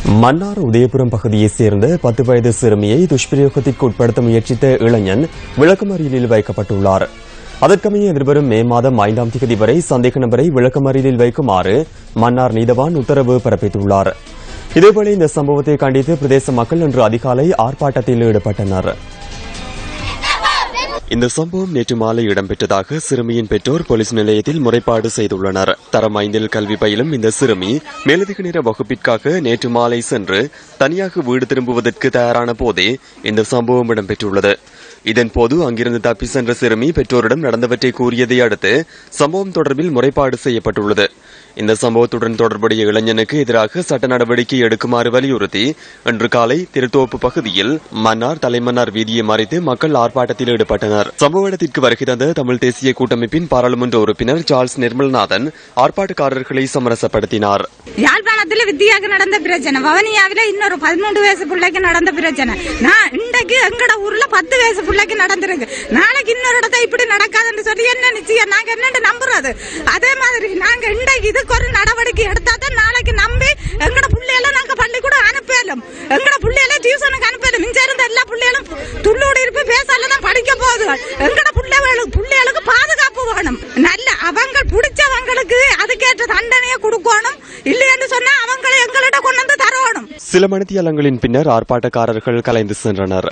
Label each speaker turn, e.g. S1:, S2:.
S1: மன்னார் உதயபுரம் பகுதியைச் சேர்ந்த 10 வயது சிறுமியை துஷ்பிரயோகத்திற்கு உட்படுத்த முயற்சித்த இளைஞன் விளக்கமறியலில் வைக்கப்பட்டுள்ளார். அதற்கமைய எதிர்வரும் மே மாதம் 5ஆம் தேதி வரை சந்தேக நபரை விளக்கமறியலில் வைக்குமாறு மன்னார் நீதவான் உத்தரவு பிறப்பித்துள்ளார். இதேவேளை இந்த சம்பவத்தை கண்டித்து பிரதேச மக்கள் இன்று அதிகாலை ஆர்ப்பாட்டத்தில் ஈடுபட்டனர். இந்த சம்பவம் நேற்று மாலை இடம்பெற்றதாக சிறுமியின் பெற்றோர் போலீஸ் நிலையத்தில் முறைப்பாடு செய்துள்ளனர். தரம் 5இல் கல்வி பயிலும் இந்த சிறுமி மேலதிக நேர வகுப்பிற்காக நேற்று மாலை சென்று தனியாக வீடு திரும்புவதற்கு தயாரான போதே இந்த சம்பவம் இடம்பெற்றுள்ளது. இதன்போது அங்கிருந்து தப்பி சென்ற சிறுமி பெற்றோரிடம் நடந்தவற்றை கூறியதை அடுத்து சம்பவம் தொடர்பில் முறைப்பாடு செய்யப்பட்டுள்ளது. இந்த சம்பவத்துடன் தொடர்புடைய இளைஞனுக்கு எதிராக சட்ட நடவடிக்கை எடுக்குமாறு வலியுறுத்தி இன்று காலை திருத்தோப்பு பகுதியில் மன்னார் தலைமன்னார் வீதியை மறைத்து மக்கள் ஆர்ப்பாட்டத்தில் ஈடுபட்டனர். சம்பவ இடத்திற்கு வருகை தந்த தமிழ் தேசிய கூட்டமைப்பின் பாராளுமன்ற உறுப்பினர் சார்ல்ஸ் நிர்மல்நாதன் ஆர்ப்பாட்டக்காரர்களை சமரசப்படுத்தினார்.
S2: யாழ்ப்பாணத்தில் வித்தியாக நடந்த பிரச்சனை, வவனியாவில இன்னொரு 13 வயசு பிள்ளைக்கு நடந்த பிரச்சனை, இன்றைக்கு எங்கட ஊர்ல 10 வயசு பிள்ளைக்கு நடந்திருக்கு. நாளைக்கு இன்னொரு இடத்த இப்படி நடக்காதுன்னு சொல்லி என்ன நிச்சயம் நாங்க என்ன நம்புறது? அதே மாதிரி நாங்க இன்றைக்கு இதுக்கு ஒரு நடவடிக்கை எடுத்தா தான் நாளைக்கு நம்பி எங்கட பிள்ளைகளை நாங்க பள்ளிக்கூடம் அனுப்பலும், எங்கட பிள்ளைகளை டியூஷனுக்கு அனுப்பலும். இங்க இருந்த எல்லா பிள்ளைகளும் துள்ளோடு இருப்பு பேசாலதான் படிக்க போகுது. எங்கட பிள்ளைகளுக்கு பாதுகாப்பு வேணும். நல்ல அவங்க பிடிச்சவங்களுக்கு அதுக்கேற்ற தண்டனையை கொடுக்கணும். இல்லைன்னு சொன்னா அவங்களை எங்கள்கிட்ட கொண்டு வந்து தரணும்.
S1: சில மணித்தியாலங்களின் பின்னர் ஆர்ப்பாட்டக்காரர்கள் கலைந்து சென்றனர்.